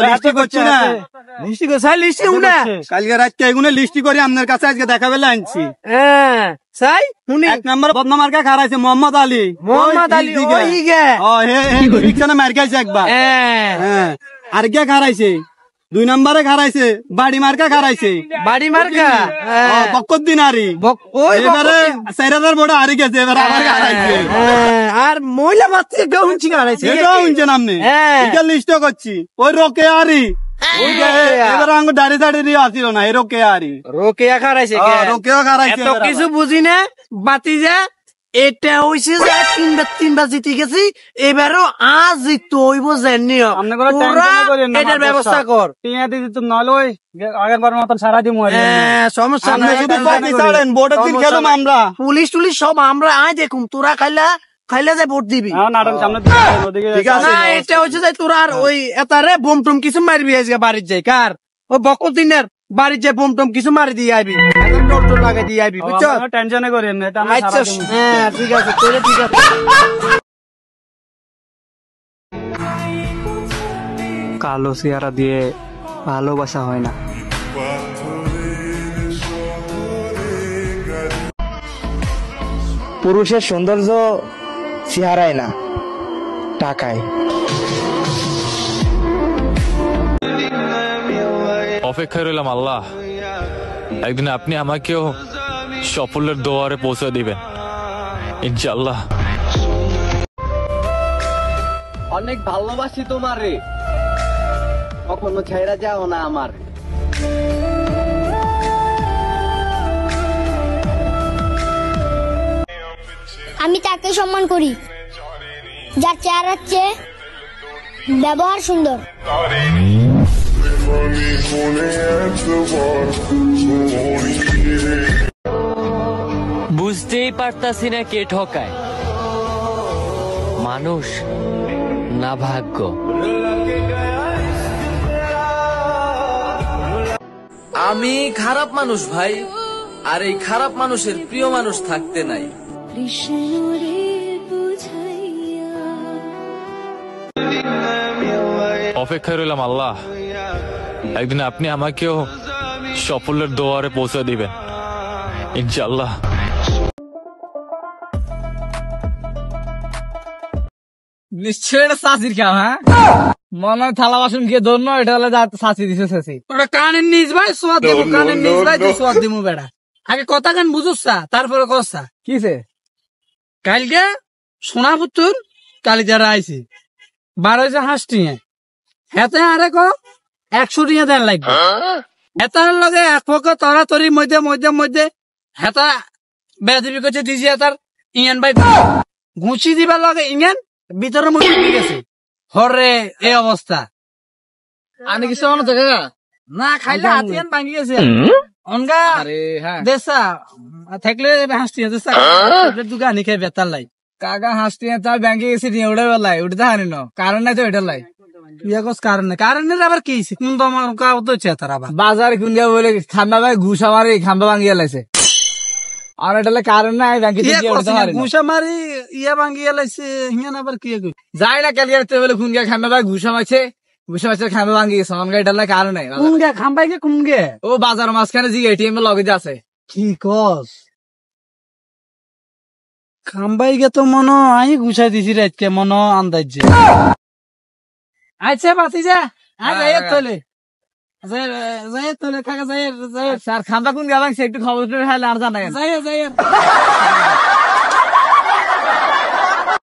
লিস্টি করছি না, লিস্টি কোথায় লিস্টি উনা কালকে রাত এগুলো লিস্টি করে আপনার কাছে আজকে দেখা বেলা আনছি। হ্যাঁ সাই উনি 1 নম্বর বদনাম মার্কা খারাইছে মোহাম্মদ আলী। ওই গে রিক্সানে মার খাইছে একবার। হ্যাঁ আর কে খারাইছে 2 নম্বরে খারাইছে বাড়ি মার্কা খারাইছে। বাড়ি মার্কা বকর দিন আরি এবারে 4000 বড় হারি গেছে, এবারে আবার খারাইছে। আর মহিলা বাচ্চা কেউ উঞ্চি খারাইছে, এটাও উঞ্চে নামনে এটা লিস্ট করছি। ওই রোকে আরি এবারে আঙ্গ দাড়ি দাড়ি আসিল না, এই রোকে আরি রোকেয়া খারাইছে, রোকেও খারাইছে। এত কিছু বুঝি না বাতি যা এটা হইছে যে তিনবার জিতে গেছি, এবারও আজ জিততে হইব জানিও। এটার ব্যবস্থা কর টিয়া দিদি তো নলই আগের বার মতন সারা দিন সমস্যা নাই। ভোটের দিন খেলুম আমরা, পুলিশ টুলিশ সব আমরা আয় দেখুম, তোরা খাইলে যে ভোট দিবি। এটা হচ্ছে যে তোরা আর ওই এতারে বোম টোম কিছু মারবি আজকে বাড়ির যাই কার ওই বকর দিনের বাড়ির যে বোম টোম কিছু মারি দিয়ে আইবি, টোল লাগাই দিয়ে আইবি, বুঝছো? টেনশনে করি আচ্ছা হ্যাঁ ঠিক আছে, তোরে ঠিক আছে। কালো চেহারা দিয়ে ভালোবাসা হয় না। পুরুষের সৌন্দর্য চেহারায় না, টাকায়। অপেক্ষায় রইলাম আল্লাহ, একদিন আপনি আমাকেও সাফল্যের দুয়ারে পৌঁছে দিবেন ইনশাআল্লাহ। অনেক ভালোবাসি তোমারে, কখনো ছেড়ে যাও না আমার। আমি তাকে সম্মান করি যার চেহারার চেয়ে ব্যবহার সুন্দর। বুঝতেই পারতাছি না কে ঠকায়, মানুষ না ভাগ্য। আমি খারাপ মানুষ ভাই, আর এই খারাপ মানুষের প্রিয় মানুষ থাকতে নাই। অপেক্ষায় রইলাম আল্লাহ, একদিন আপনি আমাকেও সাফল্যের দুয়ারে পৌঁছে দিবেন ইনশাআল্লাহ। নিশ্চয় এটা চাষির কাম। হ্যাঁ মনে হয় থালা বাসন গিয়ে ধরনো, এটা হলে চাষি দিছে চাষি। ওটা কানের নিজ ভাই সোয়াদ দেবো, কানের নিজ ভাই তুই সোয়াদ দিবো বেড়া। আগে কথা গান বুঝুসা তারপরে কসা কিসে। কালকে সোনাপুত্তর কালি যারা আইসি 12 হাঁস টিঙে হেতে আরে ক 100 টিঙে দেন লাগবে। হেতার লগে এক পক্ষ তরাতরির মধ্যে মধ্যে মধ্যে হেতা বেদিবি করছে দিজি হেতার ইংয়ান ভাই ঘুষি দিবার লগে ইংয়ান ভিতরে মধ্যে গেছে হরে এই অবস্থা। আমি কিছু মনে থাকে না খাইলে হাতিয়ান ভাঙি গেছে অনগা দেশা থাকলে হাসটি দেশা দুগানি খেয়ে বেতার লাই কাকা হাসটি তার ব্যাংকে গেছি নিয়ে উঠে বেলাই উঠে হানি ন কারণ নাই তো এটা লাই কারণের আবার কি কোন তোমার কাউ তো চেতার আবার বাজার কোন বলে খাম্বা ভাই ঘুষা মারি খাম্বা ভাঙিয়ে লাইছে। আর এটা কারণ নাই ব্যাংকে ঘুষা মারি ইয়া ভাঙিয়ে লাইছে হিয়ান আবার কি যাই না ক্যালকাটা বলে কোন গিয়ে খাম্বা ভাই ঘুষা মারছে ঘুষা মারছে খাম্বা ভাঙি গেছে অনগা এটা কারণ নাই কোন গে খাম্বাই গে কোন গে ও বাজার মাঝখানে জি এটিএম এর লগে আছে কি কস খাম্বাই গে তো মনো আই ঘুষাই দিছি রাতকে মনো আন্দাজ যে আচ্ছা বাতি যা আজ যাই তোলে যাই তোলে কাকা যাই যাই স্যার খাম্বা কোন গেলাম সে একটু খবর করে খাইলে আর জানাই যাই যাই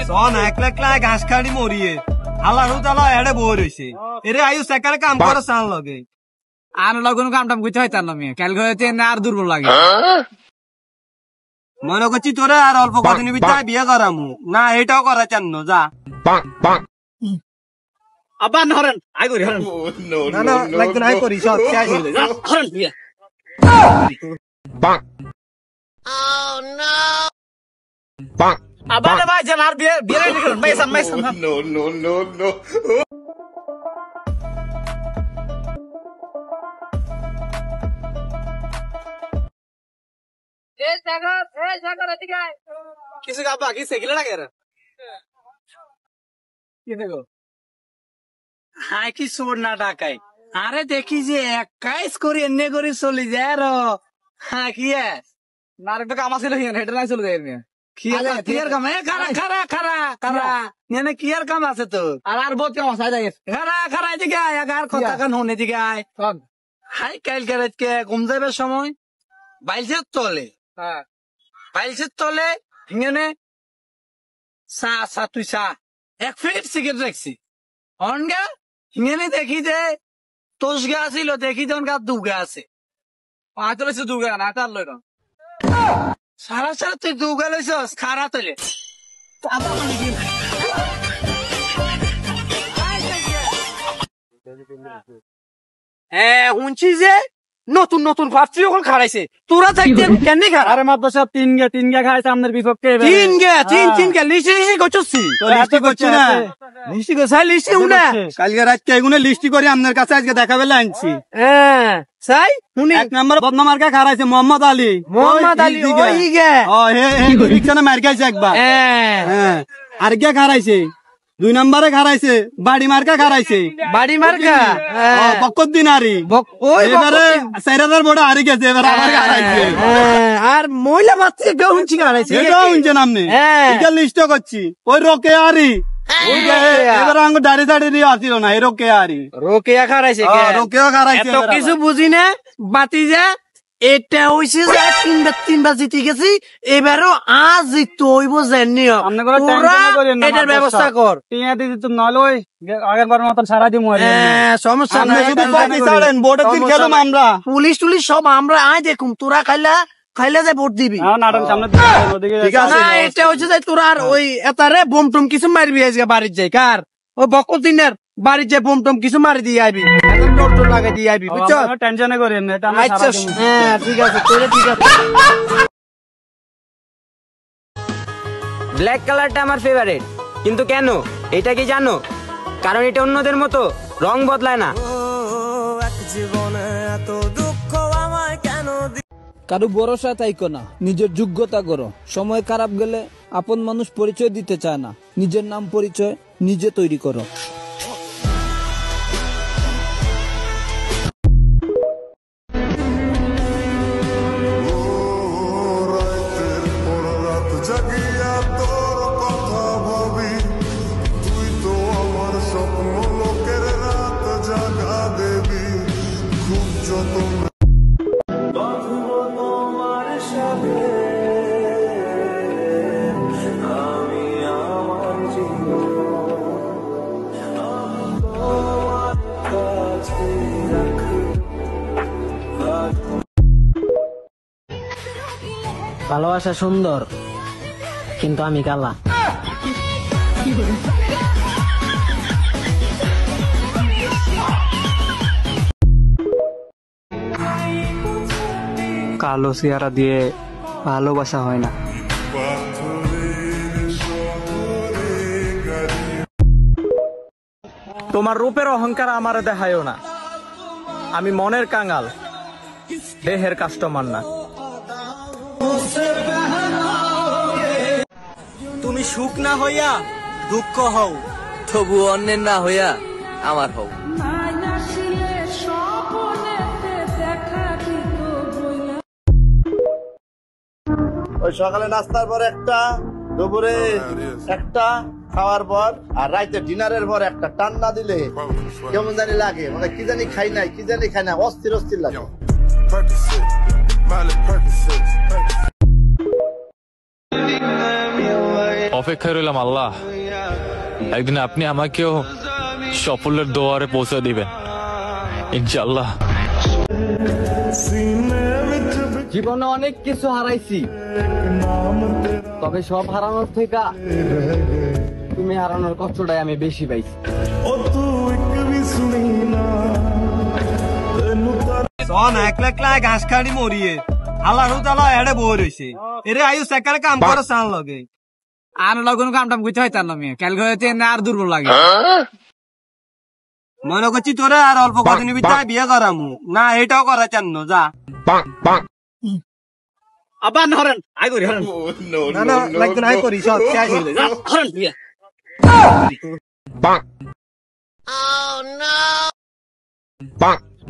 সন একলা একলা ঘাস খাড়ি মরিয়ে আল্লাহু তাআলা এড়ে বই রইছে এরে আয়ু সেকারে কাম করে সান লগে আর লগন কাম টাম কইতে হয় তার নামে কাল গইতে না আর দুর্বল লাগে মনে করছি তোরে আর অল্প কদিন ভিতরে বিয়ে করামু না এটাও করা চান যা আবার হরেন আই করি হরেন না না লাগবে না আই করি সব শেষ হয়ে যায় হরেন বিয়ে Oh no! আবার ভাই জান আর বিয়ে বিয়ে রেডি করুন ভাই সাম No. এই সাগর এদিকে আয় কিছু গাবা কি সেগিলা লাগে রে কি দেখো হাই কি চোর না ডাকাই আরে দেখি যে এক কাজ করি এনে করে চলে যায় আর হ্যাঁ কি না একটা কাম আছে হেঁটে নাই চলে যায় কিয়ার কাম খারা খারা খারা খারা এনে কিয়ার কাম আছে তো আর বহুত কাম আছে খারা খারা এদিকে আয় আর কথা কান হন এদিকে আয় হাই কাল কে ঘুম যাবে সময় বাইলছে তলে বাইলছে তলে হিঙেনে চা তুই চা 1 প্যাকেট সিগারেট রাখছি অনগা হিঙেনে দেখি যে তোষ গা ছিল দেখি যে অনগা দুগা আছে পাঁচ লইছে দুগা না তার লই না সারা সারা তুই দুগা লইছস খারা তলে শুনছি যে নতুন নতুন ভাবছি যখন খারাইছে তোরা থাকতে কেন খার আরে মাত্র সব তিন গা খাইছে আমাদের বিপক্ষে তিন গা লিস্টি করছি লিস্টি করছি না লিস্টি গোসাই লিস্টি উনা কালকে রাতকে এগুলো লিস্টি করে আপনার কাছে আজকে দেখাবে আনছি সাই শুনি 1 নম্বর বদনাম মার্কা খারাইছে মোহাম্মদ আলী ওই গে রিক্সানে মার খাইছে একবার আর কে খারাইছে 2 নম্বরে খারাইছে বাড়ি মার্কা খারাইছে বাড়ি মার্কা বকত দিনারি এবারে 4000 বড় হারি গেছে এবারে আবার খারাইছে আর মহিলা বাচ্চা কেউ শুনছি খারাইছে এটাও শুনছেন আপনি এটা লিস্ট করছি ওই রোকে আরি এবার আঙ্গ দাড়ি নিয়ে আসছিল না এই রোকে আরি রোকেয়া খারাইছে রোকেও খারাইছে এত কিছু বুঝি না বাতি যা এটা হইছে যে তিনবার জিতে গেছি এবারও আজ জিততে হইব জানি এটার ব্যবস্থা কর আগের বার মতন সারা দিন সমস্যা আমরা পুলিশ টুলিশ সব আমরা আয় দেখুম তোরা খাইলে যে ভোট দিবি না এটা হচ্ছে যে তোরা ওই এতারে বোম টুম কিছু মারবি আজকে বাড়ির যাই কার ওই বকর দিনের বাড়ির যে বোম টুম কিছু মারি দিয়ে আইবি টোর লাগাই দিয়ে আইবি বুঝছো টেনশনে করি আচ্ছা হ্যাঁ ঠিক আছে তোরে ঠিক আছে ব্ল্যাক কালারটা আমার ফেভারিট কিন্তু কেন এটা কি জানো কারণ এটা অন্যদের মতো রং বদলায় না কারো ভরসা তাইকো না নিজের যোগ্যতা করো সময় খারাপ গেলে আপন মানুষ পরিচয় দিতে চায় না নিজের নাম পরিচয় নিজে তৈরি করো ভালোবাসা সুন্দর কিন্তু আমি কালা কালো চেহারা দিয়ে ভালোবাসা হয় না। তোমার রূপের অহংকার আমারে দেখায়ও না, আমি মনের কাঙাল, দেহের কাস্টমার না। তুমি সুখ না হইয়া দুঃখ হও, তবু অন্যের না হইয়া আমার হও। ওই সকালে নাস্তার পর একটা, দুপুরে একটা, খাওয়ার পর আর রাইতে ডিনারের পর একটা টান না দিলে কেমন জানি লাগে, মানে কি জানি খাই নাই, কি জানি খাই না, অস্থির অস্থির লাগে। অপেক্ষায় রইলাম আল্লাহ, একদিন আপনি আমাকেও সাফল্যের দুয়ারে পৌঁছে দিবেন ইনশাআল্লাহ। জীবনে অনেক কিছু হারাইছি, তবে সব হারানোর থেকে তুমি হারানোর কষ্টটাই আমি বেশি পাইছি। একলা একলা ঘাস খাড়ি মরিয়ে আল্লাহ তালা এড়ে বই রয়েছে, এরে আয়ু সেকারে কাম করে চান লগে আর লগন কাম টাম করতে হয় তার নামে ক্যালকে আর দুর্বল লাগে। মনে করছি তোরে আর অল্প কদিন ভিতরে বিয়ে করামু না, এটাও করা চান যা আবার হরেন আই করি হরেন না না লাগবে না, আই করি সব শেষ হয়ে যায়।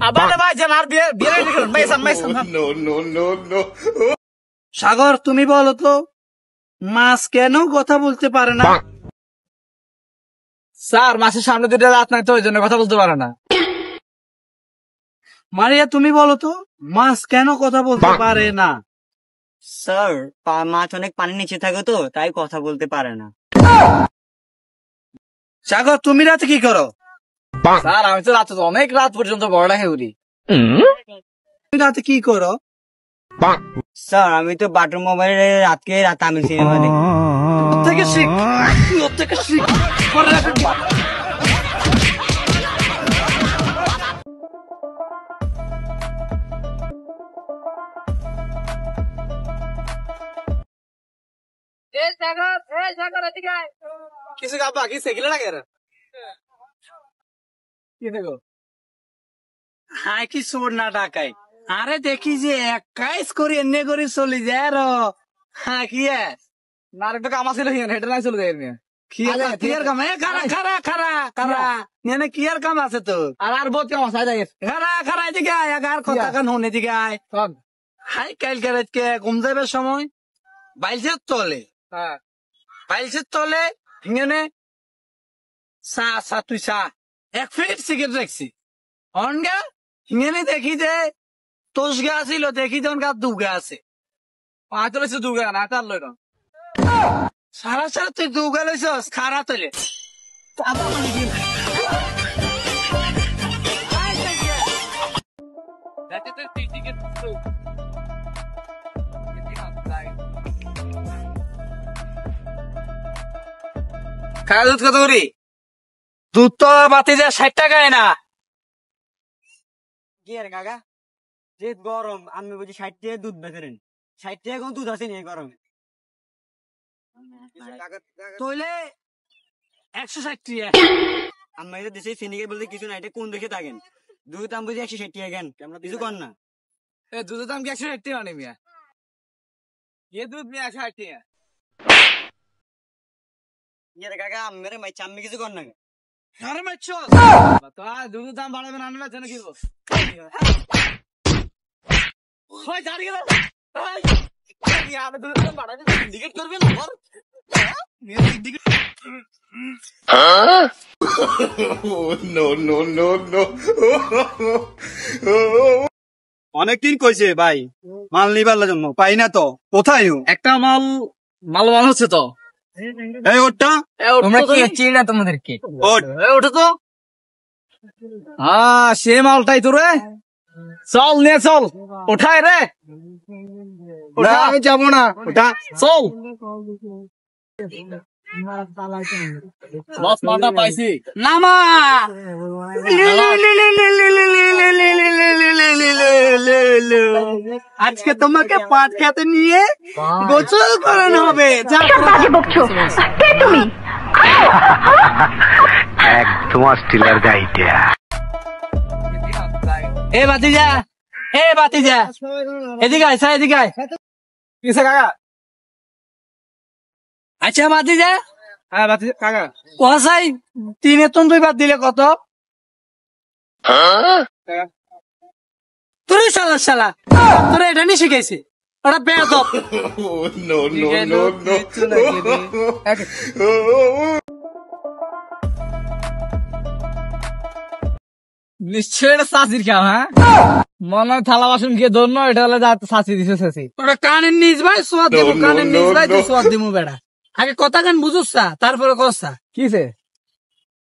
আবার ভাই যান আর বিয়ে বিয়ে রেডি করুন ভাই সান ভাই সান সাগর তুমি বলো তো মাছ কেন কথা বলতে পারে না? স্যার মাছের সামনে দুটো রাত নাই তো ওই জন্য কথা বলতে পারে না। মারিয়া তুমি বলো তো মাছ কেন কথা বলতে পারে না? স্যার মাছ অনেক পানির নিচে থাকে তো তাই কথা বলতে পারে না। সাগর তুমি রাতে কি করো? স্যার আমি তো রাতে অনেক রাত পর্যন্ত পড়ালেখা করি। তুমি রাতে কি করো? স্যার আমি তো বাটন মোবাইলে রাতকে রাত আমি সিনেমা দেখি। থেকে শিখ থেকে শিখ কিছু গাবা কি সেগুলো লাগে কি দেখো হাই কি সোর না টাকায় আরে দেখি যে একাইশ করি এনে করে চলে যায় আর হ্যাঁ কি না একটা কাম আছে হেঁটে নাই চলে যায় কি আর কাম খারা খারা খারা খারা এনে কি আর কাম আছে তো আর বহুত কাম আছে খারা খারা এদিকে আয় আর কথা কান হন এদিকে আয় হাই কাল কে ঘুম যাবার সময় বাইলসের তলে বাইলসের তলে হিঙেনে তুই এক ফিট সিগারেট রাখছি অনগা হিঙেনে দেখি যে তোষ গা ছিল দেখি যে অনগা দুগা আছে পাঁচ লইছে দুগা না তার লই সারা সারা তুই দুগা লইছস খারা তলে খাওয়া দুধ কত করি? দুধ তো বাতি যায় 60 টাকায় না। কি আর কাকা যে গরম আমি বুঝি 60 টাকা দুধ বেচেন 60 টাকা কোন দুধ আছে নি গরমে? তইলে 160 টাকা। আমরা এটা দেশে সিন্ডিকেট বলতে কিছু না, এটা কোন দেখে থাকেন? দুধ দাম বুঝি 160 টাকা কেন? আমরা কিছু কর না। দুধের দাম কি 160 টাকা মানে মিয়া? ये दूध में 160 টাকা। ইয়ার কাকা মেরে মাই চাম্মি কিছু কর না। আরে মাইছো তো দুধের দাম বাড়াবে না আনলে জানো কি গো? ওই দাঁড়িয়ে গেল ওই আমি দুধের দাম বাড়াবে সিন্ডিকেট করবে না বল মেরে syndicate no no no no অনেকদিন কইছে ভাই মাল নিবার জন্য পাই না তো কোথায় একটা মাল হচ্ছে তো এই ওটা তোমরা কি চিনি না তোমাদেরকে ওটা তো সে মালটাই তো রে চল নে চল ওঠায় রে আমি যাবো না ওটা চল মালটা পাইছি নামা আজকে তোমাকে পাট খেতে নিয়ে গোসল করানো হবে তুমি একদম অস্ট্রেলিয়ার গাইটা এ বাতিজা এদিকে আয় এদিকে আয় কিসে কাকা আচ্ছা বাতিজা হ্যাঁ বাতি কাকা কসাই 3 এতন 2 বাদ দিলে কত? তুই শালা তোরা এটা নিয়ে শিখাইছি ওরা বেয়াদব নো নো নো নো নিশ্চয় এটা চাষির খাও হ্যাঁ মনে হয় থালা বাসন গিয়ে ধরনো এটা হলে চাষি দিছে চাষি ওটা কানের নিজ ভাই সোয়াদ দেবো কানের নিজ ভাই তুই সোয়াদ দিবো বেড়া আগে কথা গান বুঝুসা তারপরে কসা কিসে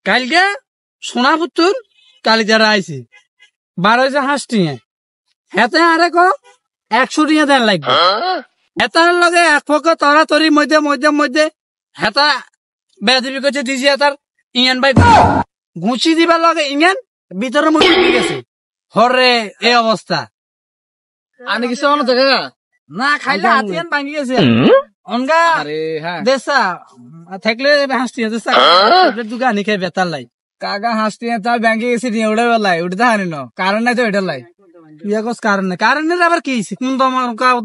কালকে সোনাপুত্তর কালি যারা আইছি 12 হাঁস টিঙে হেতে আরে কো 100 টিঙে দেন লাগবে হেতার লগে এক পক্ষ তরাতরির মধ্যে মধ্যে মধ্যে হেতা বেদিবি করছে দিজি হেতার ইংয়ান ভাই ঘুষি দিবার লগে ইংয়ান ভিতরের মধ্যে ঢুকে গেছে হরে এই অবস্থা আমি কিছু মনে থাকে না খাইলে হাতিয়ান ভাঙি গেছে অনগা দেশা থাকলে হাসটি দেশা দোকানি খাই বেতার লাই কাকা হাসটি তার ব্যাংকে গেছি নিয়ে উড়ে বেলাই উঠতে হানি ন কারণ নাই তো এটা লাই কারণের আবার কি কোন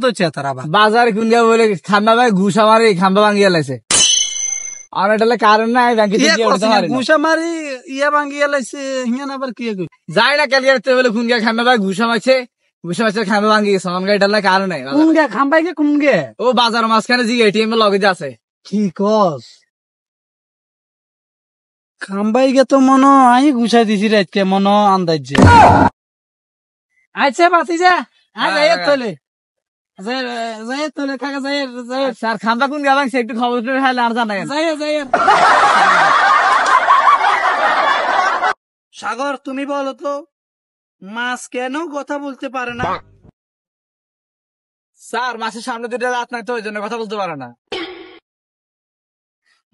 তো তার আবার বাজার কোন বলে খাম্বা ভাই ঘুষ আমার খাম্বা ভাঙিয়া লাইছে আর এটা কারণ নাই ব্যাংকে ঘুষা মারি ইয়া ভাঙ্গি এলাইছে হিয়ান আবার কি যাই না ক্যালকুলেটর বলে খুন গে খামে ভাই ঘুষা মারছে খামে ভাঙ্গি গেছে আমার এটা কারণ নাই কোন গে খাম্বাই গে কোন গে ও বাজার মাঝখানে জি এটিএম এর লগে আছে কি কস খাম্বাই গে তো মনো আই ঘুষাই দিছি রাতকে মনো আন্দাজ যে আচ্ছা বাতি যা আজ আয় তোলে যাই তোলে কাকা যাই স্যার খাম্বা কোন গেলাম সে একটু খবর হাইলে আর জানা যাই সাগর তুমি বলো তো মাছ কেন কথা বলতে পারে না? স্যার মাসের সামনে দুটো রাত নাই তো ওই জন্য কথা বলতে পারে না।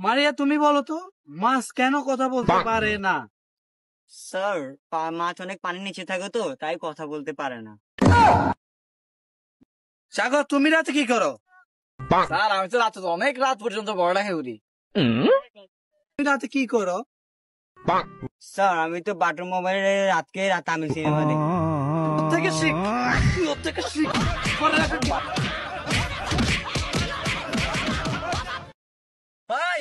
মারিয়া তুমি বলো তো মাছ কেন কথা বলতে পারে না? স্যার মাছ অনেক পানির নিচে থাকে তো তাই কথা বলতে পারে না। সাগর তুমি রাতে কি করো? স্যার আমি তো রাতে অনেক রাত পর্যন্ত বড় খেয়ে উঠি। তুমি রাতে কি করো? স্যার আমি তো বাটর মোবাইলে রাতকে তামিল সিনেমা দেখি। থেকে শিখ থেকে শিখ ভাই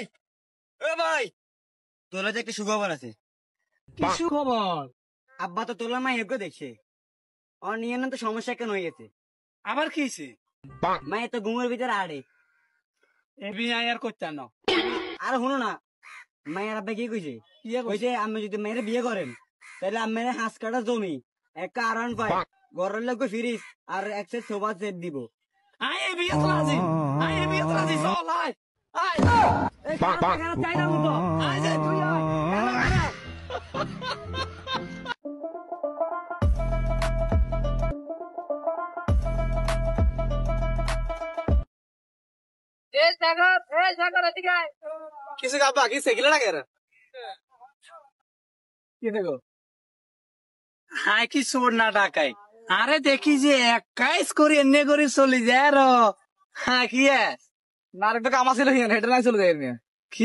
ও ভাই তোর যে একটা সুখবর আছে। কি সুখবর? আব্বা তো তোলার মা হেবকে দেখছে আর নিয়ে তো সমস্যা কেন হয়ে গেছে। আবার কি হয়েছে? মায়ের তো ঘুমের ভিতরে আড়ে আর করতে না। আর শুনো না মায়ের আব্বা কি কইছে কইছে আমি যদি মেয়ের বিয়ে করেন তাহলে আমি হাঁস কাটা জমি একটা আরান পাই ঘরের লোক ফ্রিজ আর এক সেট সোফা সেট দিব। আয় বিয়ে তো রাজি চল আয় আয় চাইনা মতো আয় যাই তুই আয় কিছু কাপা কি সেগিলে লাগে রে কি দেখো হাই কি চোর না ডাকাই আরে দেখি যে 21 করে এনে করে চলে যায় আর হ্যাঁ কি না একটা কাম আছিল হেঁটে নাই চলে যায় কি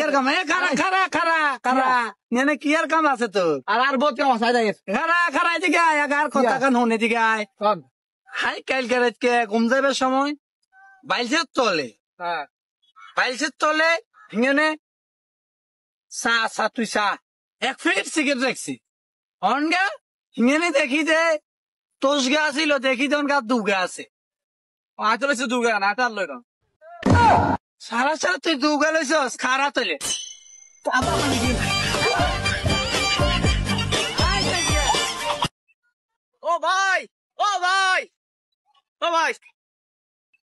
আর কাম খারা খারা খারা খারা নেনে কি আর কাম আছে তো আর বহুত কাম আছে যাই খারা খারা এদিকে আয় আর কথা কান হনে দিকে আয় হাই কাল কে ঘুম যাবার সময় বাইলসের তলে বাইলসের তলে হিঙেনে তুই এক ফিট সিগারেট রাখছি অনগা হিঙেনে দেখি যে তোষ গা ছিল দেখি তো অনগা দুগা আছে আতো লইছে দুগা না তার লই না সারা তুই দুগা লইছস খারা তলে ও ভাই ও ভাই ও ভাই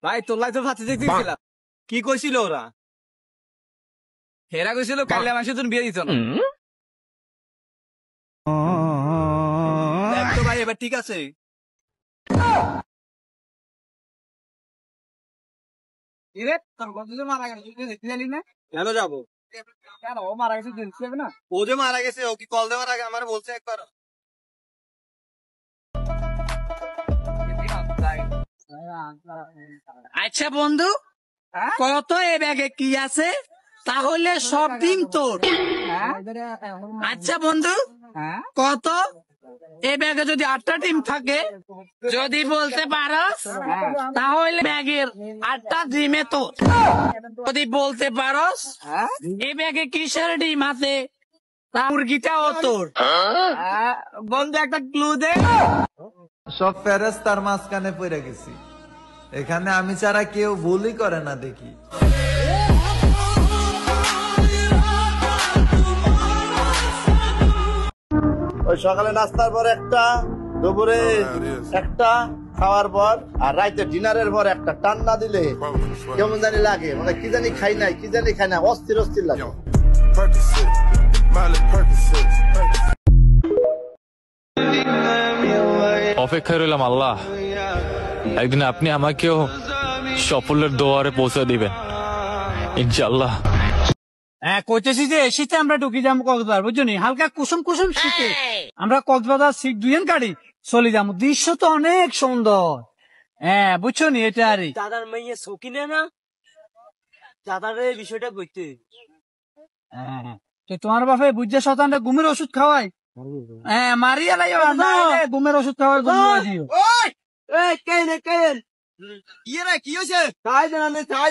ভাই তোর লাই তো ভাতি দেখছিলাম কি কইছিল ওরা? হেরা কইছিল কাইলে মাসে তুমি বিয়ে দিত না। দেখ তো ভাই এবার ঠিক আছে। তোর বন্ধু যে মারা গেছে দেখতে জানি না কেন যাবো? কেন ও মারা গেছে দেখতে যাবে না? ও যে মারা গেছে ও কি কল দেওয়ার আগে আমার বলছে একবার। আচ্ছা বন্ধু কত এ ব্যাগে কি আছে তাহলে সব দিন তোর। আচ্ছা বন্ধু কত এ ব্যাগে যদি 8টা ডিম থাকে যদি বলতে পারস তাহলে ব্যাগের 8টা ডিমে তোর। যদি বলতে পারস এ ব্যাগে কিসের ডিম আছে তা মুরগিটাও তোর। বন্ধু একটা ক্লু দে। সব ফেরেস্তার মাঝখানে পড়ে গেছি, এখানে আমি ছাড়া কেউ ভুলই করে না দেখি। ওই সকালে নাস্তার পর একটা, দুপুরে একটা, খাওয়ার পর আর রাইতে ডিনারের পর একটা টান্না দিলে কেমন জানি লাগে, মানে কি জানি খাই নাই অস্থির অস্থির লাগে। অপেক্ষায় রইলাম আল্লাহ, একদিন আপনি আমাকেও সাফল্যের দুয়ারে পৌঁছে দিবেন ইনশাআল্লাহ। হ্যাঁ কইতেছি যে শীতে আমরা ঢুকি যাবো কক্সবাজার, বুঝছো নি, হালকা কুসুম কুসুম শীতে আমরা কক্সবাজার সিট দুইজন গাড়ি চলে যাবো। দৃশ্য তো অনেক সুন্দর। হ্যাঁ বুঝছো নি, এটা আর দাদার মেয়ে শৌখিনে না, দাদার এই বিষয়টা বুঝতে। হ্যাঁ তোমার বাপে বুঝছে শতানটা ঘুমের ওষুধ খাওয়াই। হ্যাঁ মারিয়া লাই ঘুমের ওষুধ খাওয়ার জন্য। ইয়ে রে কি হয়েছে? চাই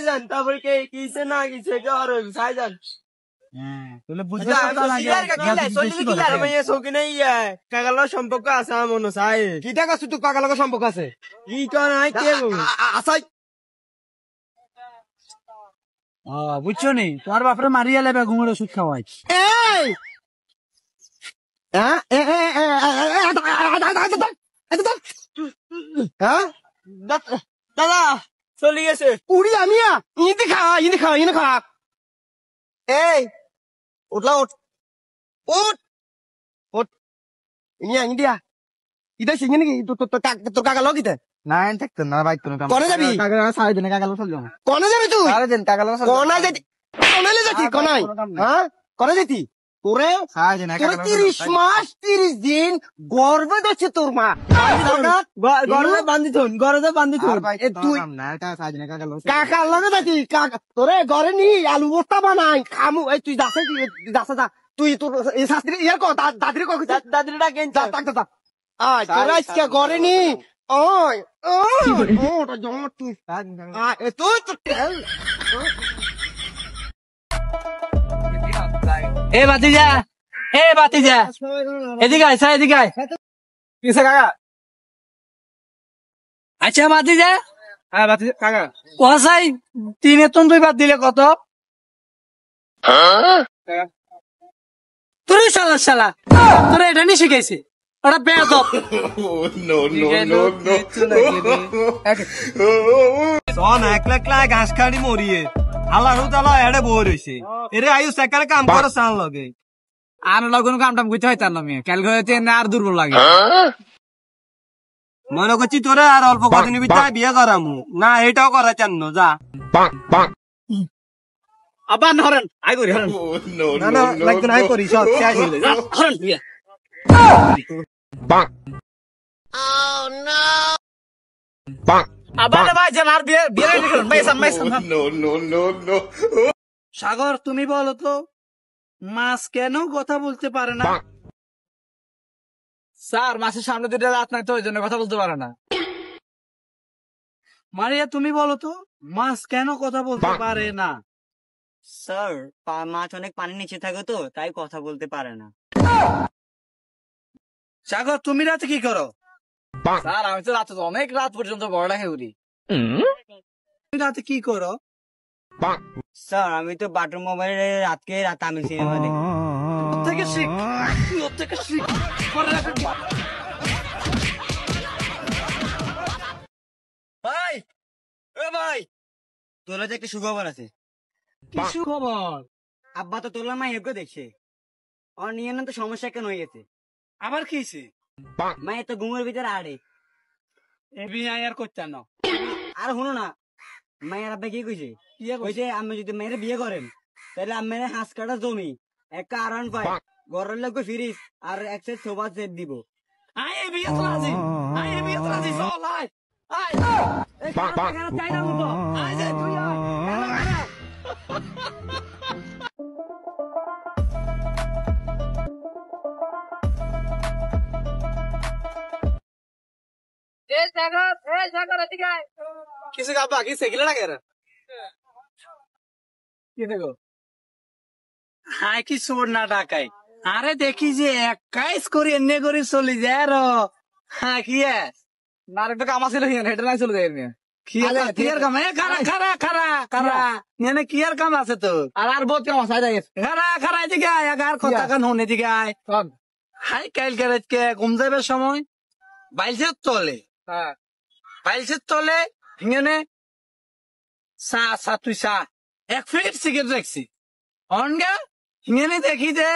যান তারপরে কে কিছে না কিছে কে আর চাই যান। সম্পর্ক আছে আমার মনে চাই কি টাকা শুধু কাকা লগের সম্পর্ক আছে কি নাই কে আসাই বুঝছো নি তোমার বাপরে মারিয়া লেবে ঘুমের ওষুধ খাওয়াই। দাদা চলে গেছে উড়ি আমিয়া ইনি খা এই উঠলা উঠ ইয়া ইন্ডিয়া ইটা সিঙ্গে নাকি তোর কাকা লগ ইতে না থাকতো না বাইক কোনে যাবি সাড়ে দিনে কাকা চল যাবো কোনে যাবি তুই সাড়ে দিন কাকা কোনায় যেতি কোনালে যেতি কোনায় হ্যাঁ কোনে যেতি তোরে তোর 30 মাস 30 দিন গর্ভে ধরছে তোর মা গর্ভে বান্ধি থন তুই কাকা লগে যাতি তোরে ঘরে নি আলু বস্তা বানাই খামু এই তুই যাস যা তুই তোর এই শাস্ত্রী ইয়ার কো দাদির কো দাদিরটা কেন যা আয় তোরা আজকে ঘরে নি ওই ওটা জমা তুই এ বাতিজা এদিকে আয় এদিকে আয় কিসে কাকা আচ্ছা বাতিজা হ্যাঁ বাতিজা কাকা কসাই 3 এর 2 বাদ দিলে কত? তোর শালা তোর এটা নি শিখাইছে ওটা বেয়াদব। সন একলা ঘাস খাড়ি মরিয়ে আল্লাহর তাআলা এড়ে বই রইছে এরে আয়ু সেকারে কাম করে সান লগে আর লগন কাম টাম কইতে হইতাম না আমি কাল হইতে না আর দুর্বল লাগে মনে করছি তোরে আর অল্প কদিনের ভিতরে বিয়ে করামু না এটাও করা চান না যা আবার হরেন আই করি হরেন না লাগবে না আই করি সব শেষ হইলো হরেন বিয়া আবার ভাই জানার বিয়ে বিয়ে সাগর তুমি বলো তো মাছ কেন কথা বলতে পারে না? স্যার মাছের সামনে দুটো রাত নাই তো ওই জন্য কথা বলতে পারে না। মারিয়া তুমি বলো তো মাছ কেন কথা বলতে পারে না? স্যার মাছ অনেক পানির নিচে থাকে তো তাই কথা বলতে পারে না। সাগর তুমি রাতে কি করো? স্যার আমি তো রাতে অনেক রাত পর্যন্ত বড়টা খেউরি। তুমি রাতে কি করো? স্যার আমি তো বাটন মোবাইলে রাত আমি সিনেমা দেখি। থেকে শিখ থেকে শিখ ভাই ভাই তোর একটা সুখবর আছে। কি সুখবর? আব্বা তো তোলার মাইকে দেখছে ওর নিয়ে তো সমস্যা কেন হয়ে গেছে। আবার কি হয়েছে? মায়ের তো ঘুমের ভিতরে আড়ে এবি আর করতে না। আর শুনো না মায়ের আব্বা কি কইছে কইছে আমি যদি মেয়ের বিয়ে করেন তাহলে আমি হাঁস কাটা জমি একটা আরান পাই ঘরের লোক ফিরিস আর এক সেট সোফা সেট দিব। আই এবি রাজি চল আয় আয় চাইনার মতো আয় যে তুই আয় কিসে কাপা কিসে গিলা লাগে রে কি দেখো হাই কি চোর না ডাকাই আরে দেখি যে 21 করে এনে করে চলে যায় আর হ্যাঁ কি না একটা কাম আছে হেটা নাই চলে যায় কিয়ার কাম খারা কিয়ার কাম আছে তো আর বহুত কাম আছে খারা এদিকে আয় আর কথা কান হন এদিকে আয় হাই কাইল কে ঘুম যাবে সময় বাইলসের তলে বাইলসের তলে হিঙেনে তুই 1 প্লেট সিগারেট রাখছি অনগা হিঙেনে দেখি যে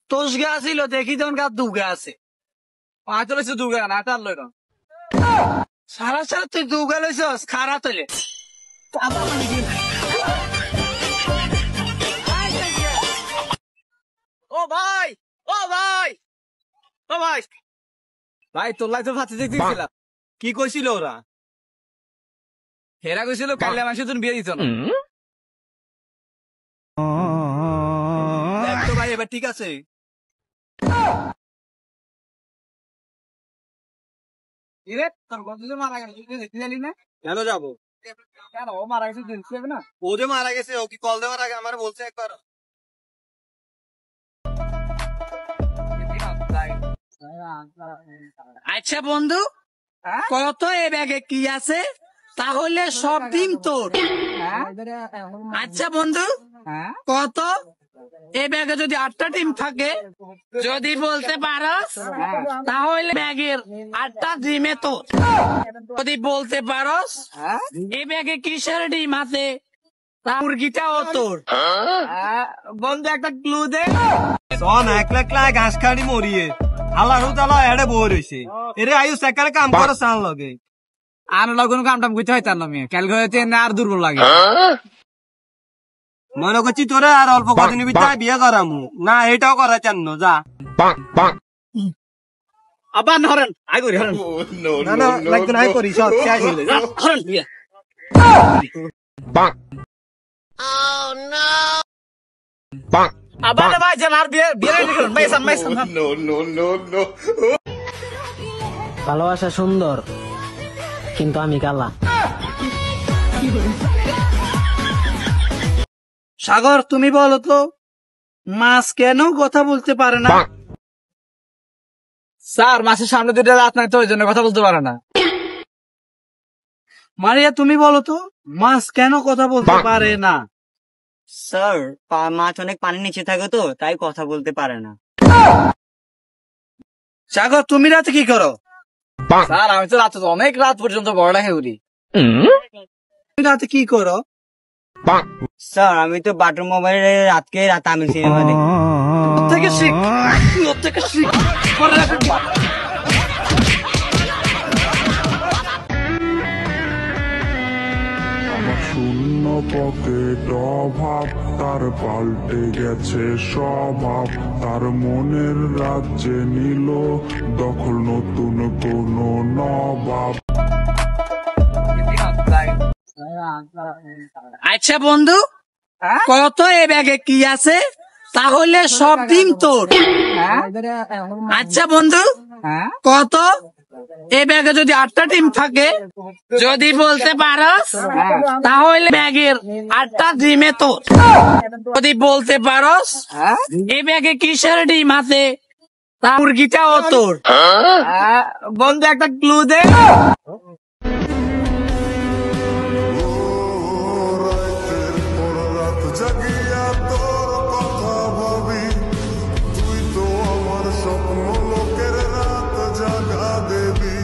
তোষ গা ছিল দেখি যে অনগা দুগা আছে চলেছে দুর্গা না তার লই সারা তুই দুগা লইছস খারা তলে ও ভাই ভাই তোর লাই তো ফাঁসি দেখছিলাম কি কইছিল ওরা? হেরা কইছিল কাইলে মাসে তুমি বিয়ে দিত না তো ভাই এবার ঠিক আছে তোর গন্ধ মারা গেল জানি না কেন যাবো? কেন ও মারা গেছে দেখতে হবে না? ও যে মারা গেছে, ও কি কল দেওয়ার আগে আমার বলছে একবার? আচ্ছা বন্ধু, কত এ ব্যাগে কি আছে? তাহলে সব ডিম তোর। আচ্ছা বন্ধু, কত এ ব্যাগে যদি 8টা ডিম থাকে, যদি বলতে পারস তাহলে ব্যাগের 8টা ডিমে তোর। যদি বলতে পারস এ ব্যাগে কিসের ডিম আছে, তা মুরগিটাও তোর। বন্ধু একটা ক্লু দে। শোন, একলা একলা ঘাস খাড়ি মরিয়ে আল্লাহ তালা এড়ে বই রয়েছে, এরে আয়ু সেকারে কাম করে চান লগে। আর কোনো কাম টাম করতে হয় তার নামে ক্যালকে হইতে না আর দুর্বল লাগে। মনে করছি তোরে আর অল্প কদিনের ভিতরে বিয়ে করামু না, এটাও করা চান যা। আবার হরেন আই করি হরেন। না না লাগবে না, আই করি সব শেষ হয়ে যায়। হরেন বিয়ে। আবার ভাই যান আর বিয়ে বিয়ে রেডি করুন ভাই সান ভাই সান। ভালোবাসা সুন্দর, কিন্তু আমি কালা। সাগর, তুমি বলো তো, মাছ কেন কথা বলতে পারে না? স্যার মাসের সামনে দুটো রাত নাই তো ওই জন্য কথা বলতে পারে না। মারিয়া, তুমি বলো তো, মাছ কেন কথা বলতে পারে না? স্যার, মাছ অনেক পানির নিচে থাকে তো, তাই কথা বলতে পারে না। সাগর, তুমি রাতে কি করো? স্যার আমি তো রাত অনেক রাত পর্যন্ত পড়ালেখা করি। তুমি রাতে কি করো? স্যার আমি তো বাটন মোবাইলে রাতকে রাত আমি সিনেমা দেখি। থেকে শিখ, ওর থেকে শিখ। শূন্য পকেট অভাব, তার পাল্টে গেছে স্বভাব। তার মনের রাজ্যে নিল দখল নতুন কোন নবাব। আচ্ছা বন্ধু, কত এ ব্যাগে কি আছে? তাহলে সব ডিম তোর। আচ্ছা বন্ধু, কত এ ব্যাগে যদি 8টা ডিম থাকে, যদি বলতে পারস তাহলে ব্যাগের 8টা ডিমে তোর। যদি বলতে পারস এ ব্যাগে কিসের ডিম আছে, তা মুরগিটাও তোর। বন্ধু একটা ক্লু দে। জাগিয়া তোর কথা ভাবি, তুই তো আমার স্বপ্ন লোকের রাত জাগা দেবী।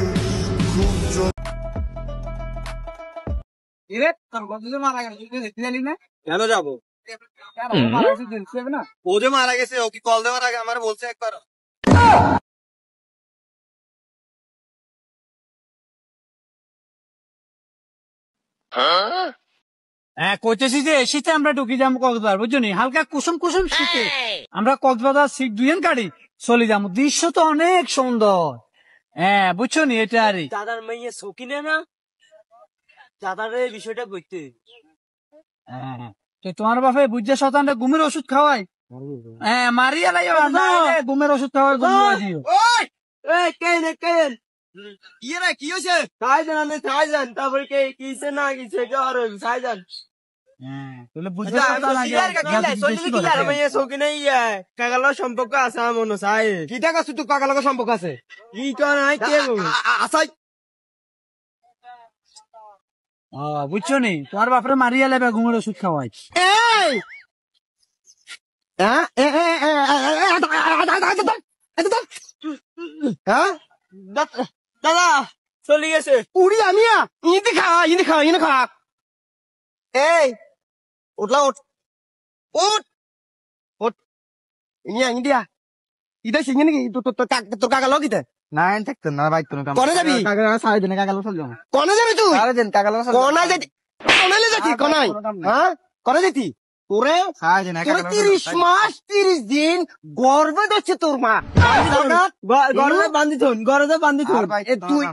তোর বন্ধু মারা গেছে দেখতে জানি না? কেন যাবো? কেন ও মারা গেছে দেখতে হবে না? ও যে মারা গেছে, ও কি কল দেওয়ার আগে আমার বলছে একবার? হ্যাঁ, কইতেছি যে শীতে আমরা ঢুকি যাবো কক্সবাজার, বুঝছো নি? হালকা কুসুম কুসুম শীতে আমরা কক্সবাজার সিট দুইজন গাড়ি চলে যাবো। দৃশ্য তো অনেক সুন্দর। হ্যাঁ, বুঝছো নি? এটা আর দাদার মেয়ে শৌখিনে না, দাদার এই বিষয়টা বুঝতে। হ্যাঁ, তোমার বাপে বুঝছে শতানটা ঘুমের ওষুধ খাওয়াই। হ্যাঁ, মারিয়া লাই ঘুমের ওষুধ খাওয়াই। কি রে, কি হয়েছে? তাই জান তাই জান, তারপরে কে কিছে না কিছে আর তাই জান। সম্পর্ক আছে আমার মনে চাই। কি টাকা শুধু কাকা লগের সম্পর্ক আছে? কি তো নাই কে আসাই। বুঝছো নি? তোমার বাপরে মারিয়া লেবে ঘুমের ওষুধ খাওয়াই। দাদা চলে গেছে। উড়ি আমিয়া ইনি খাওয়া ইনি খাওয়া ইনি খাওয়া। এই উঠলা উঠ উঠ উঠ। ইনিয়া ইন্ডিয়া ইটা সিঙ্গে নাকি? তোর কাকা লোক ইতে না থাকতো না ভাই, কোনো কাম কনে যাবি? সাড়ে দিনে কাকালো চল যাবো। কনে যাবি তুই? সাড়ে দিন কাকালো কনে যেতি? কনে যেতি? কনাই হ্যাঁ কনে যেতি? তোরে 30 মাস 30 দিন গর্বে ধরছে তোর মা। গরমে বান্ধি থন, গরমে বান্ধি থন। তুই